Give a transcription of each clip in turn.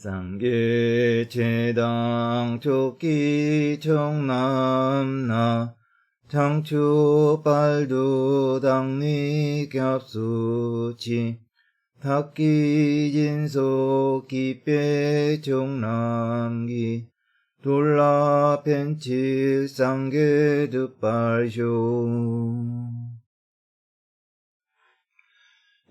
상계제당 족기 청남나 장추빨두 당리 겹수치 탁기진소 기빼 종남기 돌라 펜치 상계 득발쇼.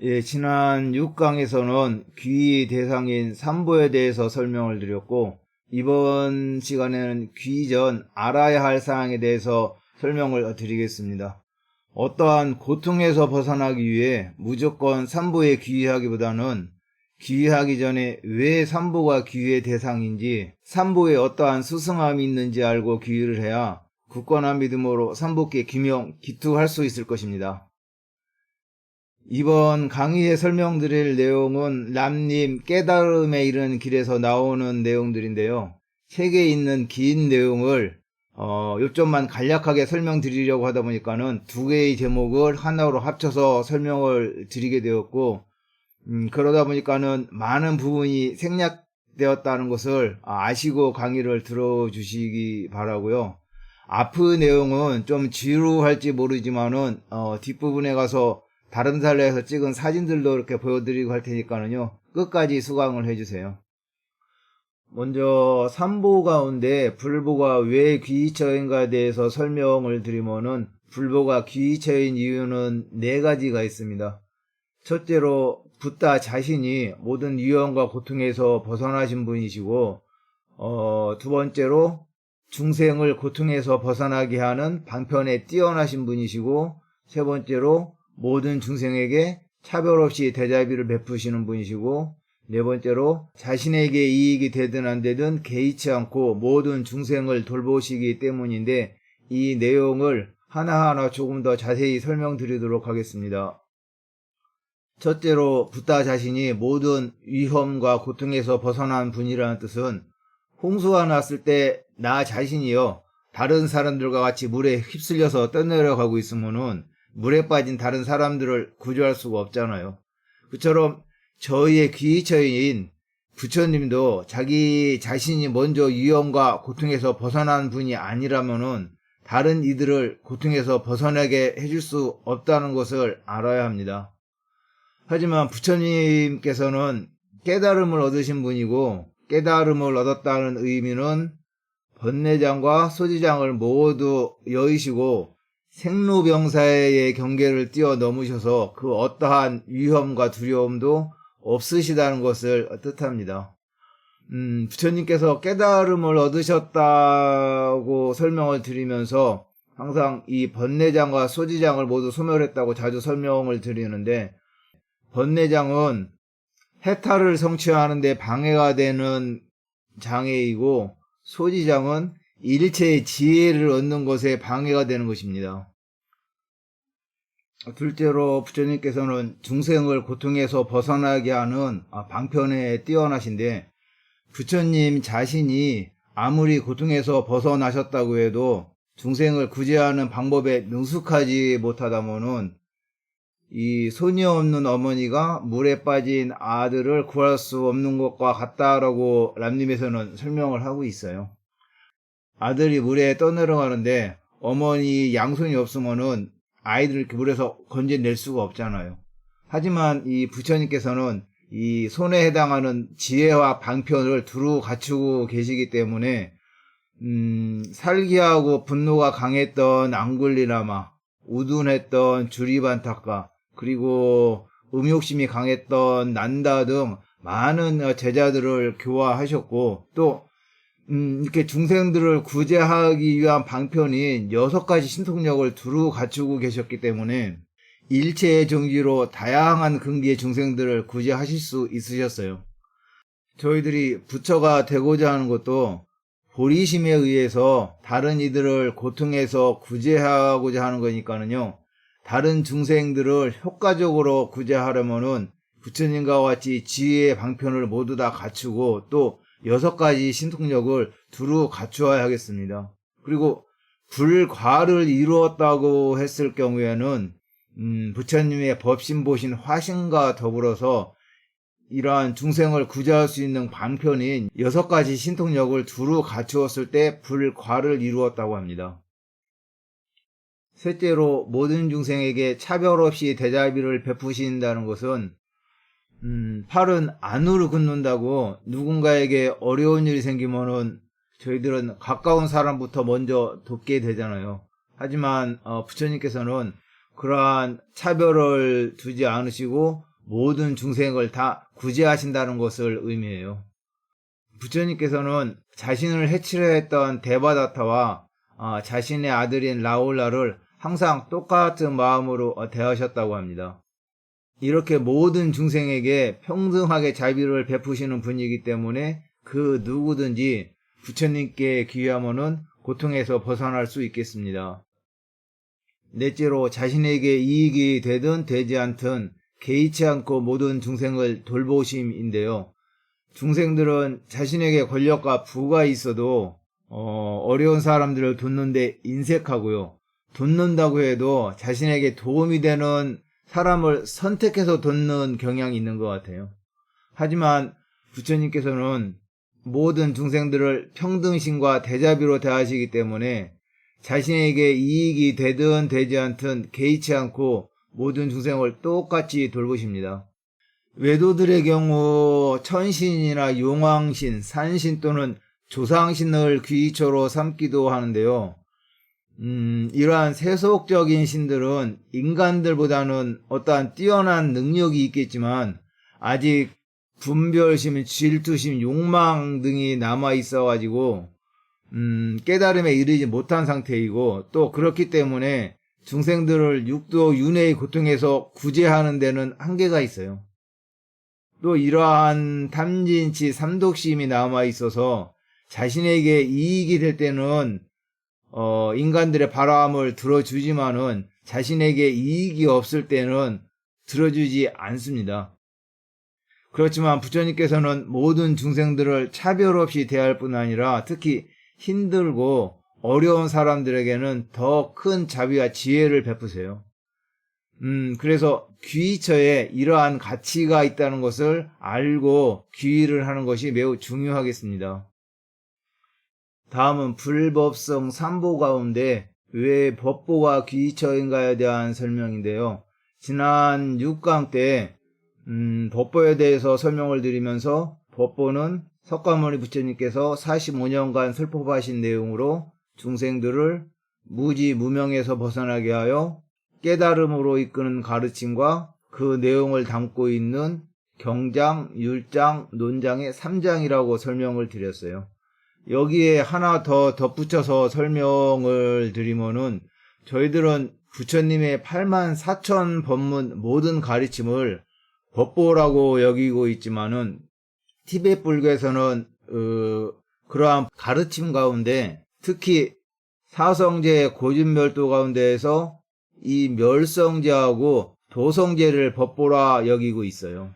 예, 지난 6강에서는 귀의 대상인 삼보에 대해서 설명을 드렸고, 이번 시간에는 귀 전 알아야 할 사항에 대해서 설명을 드리겠습니다. 어떠한 고통에서 벗어나기 위해 무조건 삼보에 귀의하기보다는 귀의하기 전에 왜 삼보가 귀의 대상인지, 삼보에 어떠한 수승함이 있는지 알고 귀의를 해야 굳건한 믿음으로 삼보께 기투할 수 있을 것입니다. 이번 강의에 설명드릴 내용은 람님 깨달음에 이르는 길에서 나오는 내용들인데요. 책에 있는 긴 내용을 요점만 간략하게 설명드리려고 하다 보니까는 두 개의 제목을 하나로 합쳐서 설명을 드리게 되었고, 그러다 보니까는 많은 부분이 생략되었다는 것을 아시고 강의를 들어주시기 바라고요. 앞의 내용은 좀 지루할지 모르지만은 뒷부분에 가서 다른 산례에서 찍은 사진들도 이렇게 보여드리고 할 테니까는요, 끝까지 수강을 해주세요. 먼저 삼보 가운데 불보가 왜 귀처인가에 대해서 설명을 드리면은, 불보가 귀처인 이유는 4가지가 있습니다. 첫째로 붓다 자신이 모든 위험과 고통에서 벗어나신 분이시고, 두 번째로 중생을 고통에서 벗어나게 하는 방편에 뛰어나신 분이시고, 세 번째로 모든 중생에게 차별 없이 대자비를 베푸시는 분이시고, 네 번째로 자신에게 이익이 되든 안 되든 개의치 않고 모든 중생을 돌보시기 때문인데, 이 내용을 하나하나 조금 더 자세히 설명드리도록 하겠습니다. 첫째로 붓다 자신이 모든 위험과 고통에서 벗어난 분이라는 뜻은, 홍수가 났을 때 나 자신이요 다른 사람들과 같이 물에 휩쓸려서 떠내려가고 있으면은 물에 빠진 다른 사람들을 구조할 수가 없잖아요. 그처럼 저희의 귀처인 부처님도 자기 자신이 먼저 위험과 고통에서 벗어난 분이 아니라면은 다른 이들을 고통에서 벗어나게 해줄 수 없다는 것을 알아야 합니다. 하지만 부처님께서는 깨달음을 얻으신 분이고, 깨달음을 얻었다는 의미는 번뇌장과 소지장을 모두 여의시고 생로병사의 경계를 뛰어넘으셔서 그 어떠한 위험과 두려움도 없으시다는 것을 뜻합니다. 부처님께서 깨달음을 얻으셨다고 설명을 드리면서 항상 이 번뇌장과 소지장을 모두 소멸했다고 자주 설명을 드리는데, 번뇌장은 해탈을 성취하는 데 방해가 되는 장애이고, 소지장은 일체의 지혜를 얻는 것에 방해가 되는 것입니다. 둘째로 부처님께서는 중생을 고통에서 벗어나게 하는 방편에 뛰어나신데, 부처님 자신이 아무리 고통에서 벗어나셨다고 해도 중생을 구제하는 방법에 능숙하지 못하다면은 이 손이 없는 어머니가 물에 빠진 아들을 구할 수 없는 것과 같다라고 람님에서는 설명을 하고 있어요. 아들이 물에 떠내려가는데 어머니 양손이 없으면은 아이들을 이렇게 물에서 건져낼 수가 없잖아요. 하지만 이 부처님께서는 이 손에 해당하는 지혜와 방편을 두루 갖추고 계시기 때문에 살기하고 분노가 강했던 앙굴리라마, 우둔했던 주리반타카, 그리고 음욕심이 강했던 난다 등 많은 제자들을 교화하셨고, 또 이렇게 중생들을 구제하기 위한 방편인 6가지 신통력을 두루 갖추고 계셨기 때문에 일체의 정지로 다양한 근기의 중생들을 구제하실 수 있으셨어요. 저희들이 부처가 되고자 하는 것도 보리심에 의해서 다른 이들을 고통에서 구제하고자 하는 거니까는요, 다른 중생들을 효과적으로 구제하려면은 부처님과 같이 지혜의 방편을 모두 다 갖추고 또 6가지 신통력을 두루 갖추어야 하겠습니다. 그리고 불과를 이루었다고 했을 경우에는 부처님의 법신보신 화신과 더불어서 이러한 중생을 구제할 수 있는 방편인 6가지 신통력을 두루 갖추었을 때 불과를 이루었다고 합니다. 셋째로 모든 중생에게 차별 없이 대자비를 베푸신다는 것은 팔은 안으로 긋는다고 누군가에게 어려운 일이 생기면은 저희들은 가까운 사람부터 먼저 돕게 되잖아요. 하지만 부처님께서는 그러한 차별을 두지 않으시고 모든 중생을 다 구제하신다는 것을 의미해요. 부처님께서는 자신을 해치려 했던 데바다타와 자신의 아들인 라울라를 항상 똑같은 마음으로 대하셨다고 합니다. 이렇게 모든 중생에게 평등하게 자비를 베푸시는 분이기 때문에 그 누구든지 부처님께 귀하면은 고통에서 벗어날 수 있겠습니다. 넷째로 자신에게 이익이 되든 되지 않든 개의치 않고 모든 중생을 돌보심인데요. 중생들은 자신에게 권력과 부가 있어도 어려운 사람들을 돕는데 인색하고요. 돕는다고 해도 자신에게 도움이 되는 사람을 선택해서 돕는 경향이 있는 것 같아요. 하지만 부처님께서는 모든 중생들을 평등심과 대자비로 대하시기 때문에 자신에게 이익이 되든 되지 않든 개의치 않고 모든 중생을 똑같이 돌보십니다. 외도들의 경우 천신이나 용왕신, 산신 또는 조상신을 귀처로 삼기도 하는데요. 이러한 세속적인 신들은 인간들보다는 어떠한 뛰어난 능력이 있겠지만 아직 분별심, 질투심, 욕망 등이 남아 있어가지고 깨달음에 이르지 못한 상태이고 또 그렇기 때문에 중생들을 육도 윤회의 고통에서 구제하는 데는 한계가 있어요. 또 이러한 탐진치 삼독심이 남아 있어서 자신에게 이익이 될 때는 인간들의 바람을 들어주지만은 자신에게 이익이 없을 때는 들어주지 않습니다. 그렇지만 부처님께서는 모든 중생들을 차별 없이 대할 뿐 아니라 특히 힘들고 어려운 사람들에게는 더 큰 자비와 지혜를 베푸세요. 그래서 귀처에 이러한 가치가 있다는 것을 알고 귀의를 하는 것이 매우 중요하겠습니다. 다음은 불법성 3보 가운데 왜 법보가 귀처인가에 대한 설명인데요. 지난 6강 때 법보에 대해서 설명을 드리면서 법보는 석가모니 부처님께서 45년간 설법하신 내용으로 중생들을 무지 무명에서 벗어나게 하여 깨달음으로 이끄는 가르침과 그 내용을 담고 있는 경장, 율장, 논장의 3장이라고 설명을 드렸어요. 여기에 하나 더 덧붙여서 설명을 드리면은 저희들은 부처님의 84,000 법문 모든 가르침을 법보라고 여기고 있지만은 티베트 불교에서는 그러한 가르침 가운데 특히 사성제 고진멸도 가운데에서 이 멸성제하고 도성제를 법보라 여기고 있어요.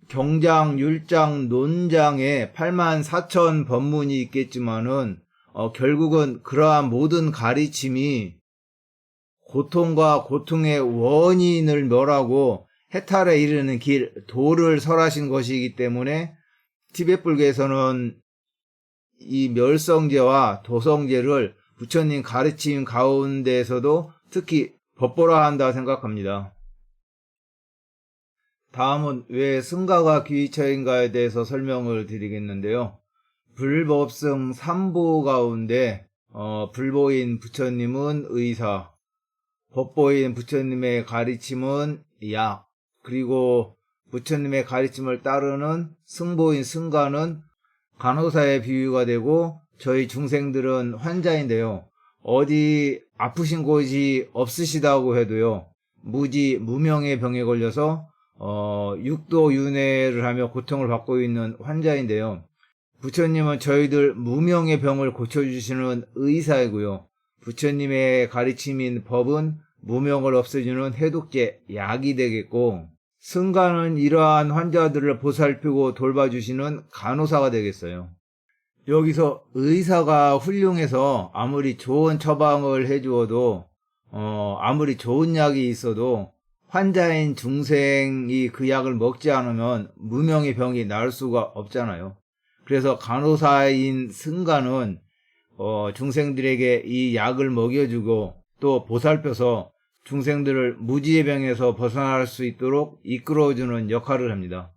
경장, 율장, 논장에 84,000 법문이 있겠지만은 결국은 그러한 모든 가르침이 고통과 고통의 원인을 멸하고 해탈에 이르는 길, 도를 설하신 것이기 때문에 티베트 불교에서는 이 멸성제와 도성제를 부처님 가르침 가운데에서도 특히 법보라 한다 생각합니다. 다음은 왜 승가가 귀처인가에 대해서 설명을 드리겠는데요. 불법성 3보 가운데 불보인 부처님은 의사, 법보인 부처님의 가르침은 약, 그리고 부처님의 가르침을 따르는 승보인 승가는 간호사의 비유가 되고 저희 중생들은 환자인데요. 어디 아프신 곳이 없으시다고 해도요. 무지 무명의 병에 걸려서 육도 윤회를 하며 고통을 받고 있는 환자인데요. 부처님은 저희들 무명의 병을 고쳐주시는 의사이고요. 부처님의 가르침인 법은 무명을 없애주는 해독제, 약이 되겠고 승가는 이러한 환자들을 보살피고 돌봐주시는 간호사가 되겠어요. 여기서 의사가 훌륭해서 아무리 좋은 처방을 해주어도 아무리 좋은 약이 있어도 환자인 중생이 그 약을 먹지 않으면 무명의 병이 나을 수가 없잖아요. 그래서 간호사인 승가는 중생들에게 이 약을 먹여주고 또 보살펴서 중생들을 무지의 병에서 벗어날 수 있도록 이끌어주는 역할을 합니다.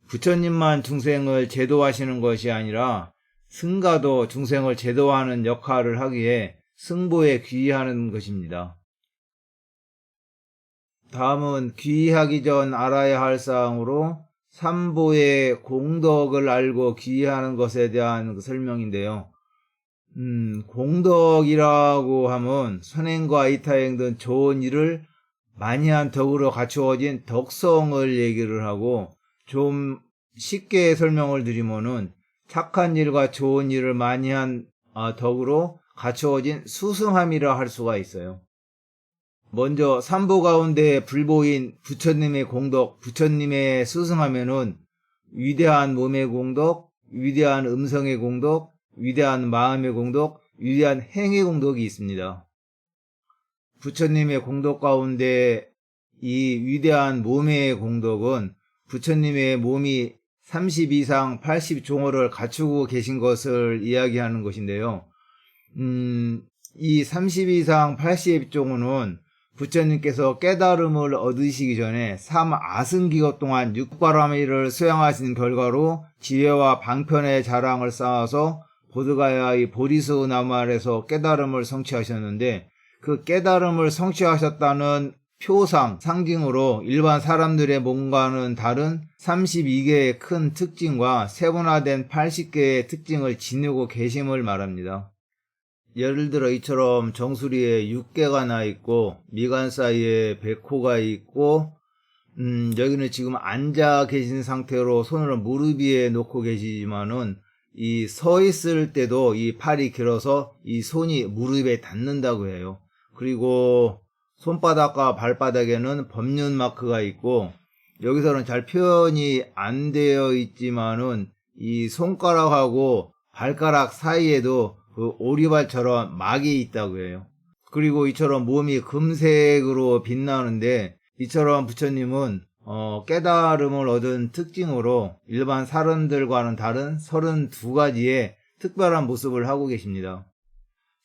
부처님만 중생을 제도하시는 것이 아니라 승가도 중생을 제도하는 역할을 하기에 승보에 귀의하는 것입니다. 다음은 귀의하기 전 알아야 할 사항으로 삼보의 공덕을 알고 귀의하는 것에 대한 설명인데요. 공덕이라고 하면 선행과 이타행 등 좋은 일을 많이 한 덕으로 갖추어진 덕성을 얘기를 하고, 좀 쉽게 설명을 드리면은 착한 일과 좋은 일을 많이 한 덕으로 갖추어진 수승함이라 할 수가 있어요. 먼저 삼보 가운데 불보인 부처님의 공덕, 부처님의 수승하면은 위대한 몸의 공덕, 위대한 음성의 공덕, 위대한 마음의 공덕, 위대한 행의 공덕이 있습니다. 부처님의 공덕 가운데 이 위대한 몸의 공덕은 부처님의 몸이 30이상 80종호를 갖추고 계신 것을 이야기하는 것인데요. 이 30이상 80종호는 부처님께서 깨달음을 얻으시기 전에 3아승기간 동안 육바라밀을 수양하신 결과로 지혜와 방편의 자랑을 쌓아서 보드가야의 보리수 나무 아래서 깨달음을 성취하셨는데, 그 깨달음을 성취하셨다는 표상, 상징으로 일반 사람들의 몸과는 다른 32개의 큰 특징과 세분화된 80개의 특징을 지니고 계심을 말합니다. 예를 들어 이처럼 정수리에 6개가 나 있고 미간 사이에 백호가 있고 여기는 지금 앉아 계신 상태로 손을 무릎 위에 놓고 계시지만은 이 서 있을 때도 이 팔이 길어서 이 손이 무릎에 닿는다고 해요. 그리고 손바닥과 발바닥에는 법륜 마크가 있고, 여기서는 잘 표현이 안 되어 있지만은 이 손가락하고 발가락 사이에도 그 오리발처럼 막이 있다고 해요. 그리고 이처럼 몸이 금색으로 빛나는데, 이처럼 부처님은 깨달음을 얻은 특징으로 일반 사람들과는 다른 32가지의 특별한 모습을 하고 계십니다.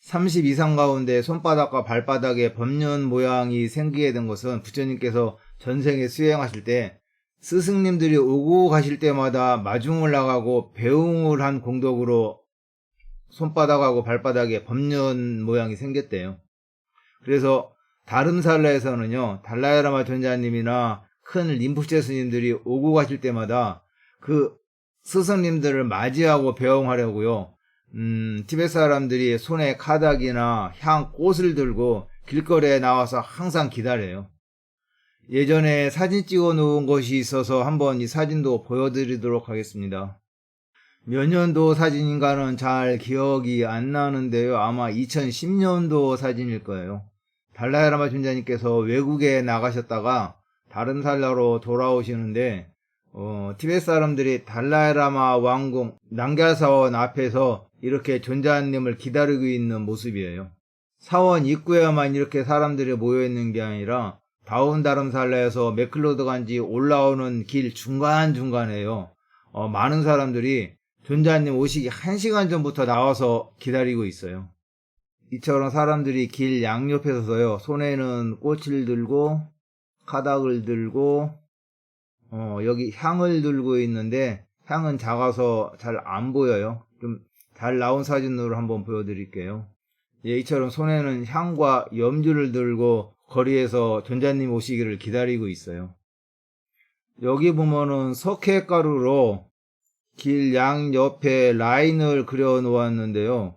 30 이상 가운데 손바닥과 발바닥에 법륜 모양이 생기게 된 것은 부처님께서 전생에 수행하실 때 스승님들이 오고 가실 때마다 마중을 나가고 배웅을 한 공덕으로 손바닥하고 발바닥에 법륜 모양이 생겼대요. 그래서 다름살라에서는요, 달라야라마 존자님이나 큰 림푸체 스님들이 오고 가실 때마다 그 스승님들을 맞이하고 배웅하려고요, 티베트 사람들이 손에 카닥이나 향, 꽃을 들고 길거리에 나와서 항상 기다려요. 예전에 사진 찍어 놓은 것이 있어서 한번 이 사진도 보여드리도록 하겠습니다. 몇 년도 사진인가는 잘 기억이 안 나는데요. 아마 2010년도 사진일 거예요. 달라야라마 존자님께서 외국에 나가셨다가 다른 살라로 돌아오시는데 티베트 사람들이 달라야라마 왕궁 낭갸사원 앞에서 이렇게 존자님을 기다리고 있는 모습이에요. 사원 입구에만 이렇게 사람들이 모여있는 게 아니라 다운다름살라에서 맥클로드간지 올라오는 길 중간중간에요, 많은 사람들이 존자님 오시기 1시간 전부터 나와서 기다리고 있어요. 이처럼 사람들이 길 양옆에 서서요, 손에는 꽃을 들고 카닥을 들고 여기 향을 들고 있는데 향은 작아서 잘 안 보여요. 좀 잘 나온 사진으로 한번 보여드릴게요. 예, 이처럼 손에는 향과 염주를 들고 거리에서 존자님 오시기를 기다리고 있어요. 여기 보면은 석회가루로 길 양옆에 라인을 그려 놓았는데요.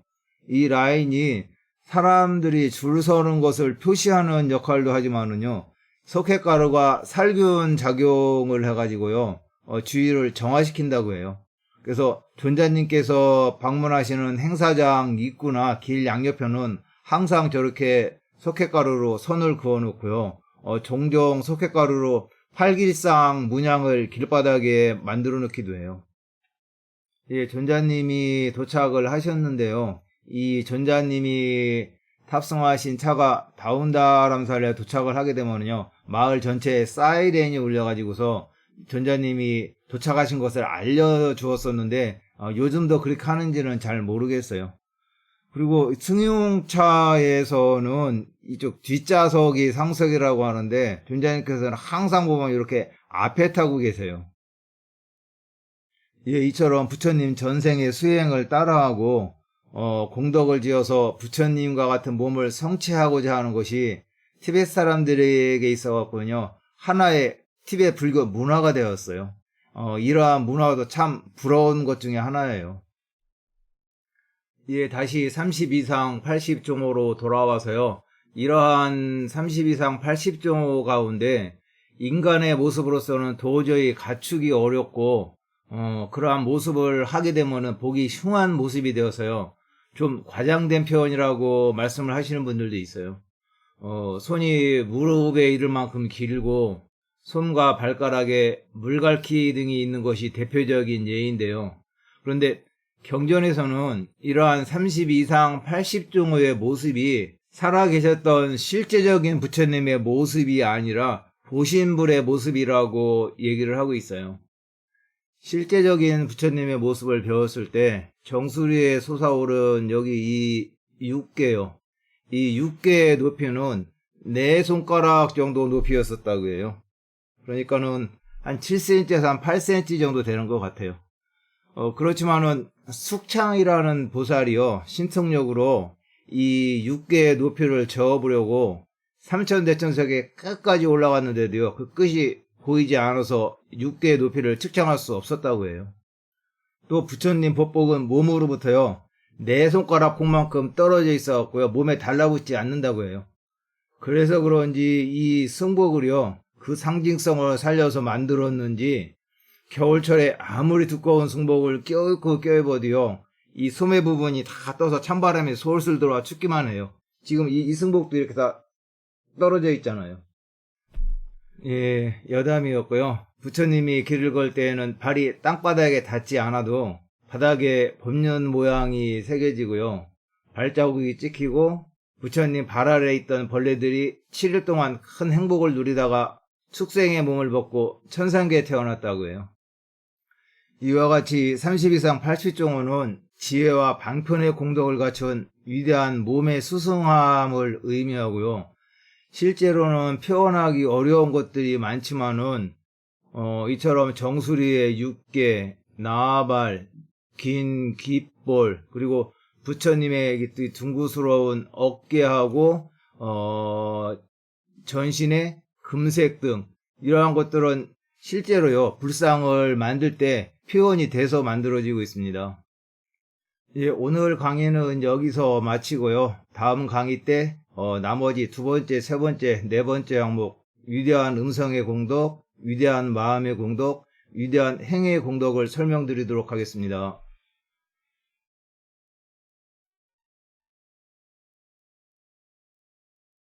이 라인이 사람들이 줄 서는 것을 표시하는 역할도 하지만은요, 석회가루가 살균 작용을 해가지고요, 주의를 정화시킨다고 해요. 그래서 존자님께서 방문하시는 행사장 입구나 길 양옆에는 항상 저렇게 석회가루로 선을 그어 놓고요, 종종 석회가루로 팔길상 문양을 길바닥에 만들어 놓기도 해요. 예, 존자님이 도착을 하셨는데요. 이 존자님이 탑승하신 차가 다운다람살에 도착을 하게 되면요, 마을 전체에 사이렌이 울려가지고서 전자님이 도착하신 것을 알려주었었는데, 요즘도 그렇게 하는지는 잘 모르겠어요. 그리고 승용차에서는 이쪽 뒷좌석이 상석이라고 하는데, 전자님께서는 항상 보면 이렇게 앞에 타고 계세요. 예, 이처럼 부처님 전생의 수행을 따라하고 공덕을 지어서 부처님과 같은 몸을 성취하고자 하는 것이 티베트 사람들에게 있어갖군요, 하나의 티베트 불교 문화가 되었어요. 이러한 문화도 참 부러운 것 중에 하나예요. 예, 다시 30 이상 80종호로 돌아와서요, 이러한 30 이상 80종호 가운데 인간의 모습으로서는 도저히 갖추기 어렵고, 그러한 모습을 하게 되면은 보기 흉한 모습이 되어서요, 좀 과장된 표현이라고 말씀을 하시는 분들도 있어요. 손이 무릎에 이를 만큼 길고, 손과 발가락에 물갈퀴 등이 있는 것이 대표적인 예인데요. 그런데 경전에서는 이러한 30 이상 80종의 모습이 살아계셨던 실제적인 부처님의 모습이 아니라 보신불의 모습이라고 얘기를 하고 있어요. 실제적인 부처님의 모습을 배웠을 때 정수리에 솟아오른 여기 이 육계요, 이 육계의 높이는 4손가락 정도 높이였었다고 해요. 그러니까는 한 7cm에서 한 8cm 정도 되는 것 같아요. 그렇지만은 숙창이라는 보살이요, 신통력으로 이 육계의 높이를 저어보려고 삼천대천석의 끝까지 올라갔는데도요, 그 끝이 보이지 않아서 육계의 높이를 측정할 수 없었다고 해요. 또 부처님 법복은 몸으로부터요, 4손가락 콩만큼 떨어져 있어갖고요, 몸에 달라붙지 않는다고 해요. 그래서 그런지 이 승복을요, 그 상징성을 살려서 만들었는지 겨울철에 아무리 두꺼운 승복을 껴입고 껴입어도요, 이 소매 부분이 다 떠서 찬바람이 솔솔 들어와 춥기만 해요. 지금 이 승복도 이렇게 다 떨어져 있잖아요. 예, 여담이었고요. 부처님이 길을 걸 때에는 발이 땅바닥에 닿지 않아도 바닥에 법련 모양이 새겨지고요, 발자국이 찍히고 부처님 발 아래에 있던 벌레들이 7일 동안 큰 행복을 누리다가 축생의 몸을 벗고 천상계에 태어났다고 해요. 이와 같이 30 이상 80종호는 지혜와 방편의 공덕을 갖춘 위대한 몸의 수승함을 의미하고요, 실제로는 표현하기 어려운 것들이 많지만은 이처럼 정수리의 육계, 나발, 긴 귓볼, 그리고 부처님의 둥구스러운 어깨하고 전신의 금색 등, 이러한 것들은 실제로요, 불상을 만들 때 표현이 돼서 만들어지고 있습니다. 예, 오늘 강의는 여기서 마치고요, 다음 강의 때 나머지 2번째, 3번째, 4번째 항목, 위대한 음성의 공덕, 위대한 마음의 공덕, 위대한 행의 공덕을 설명드리도록 하겠습니다.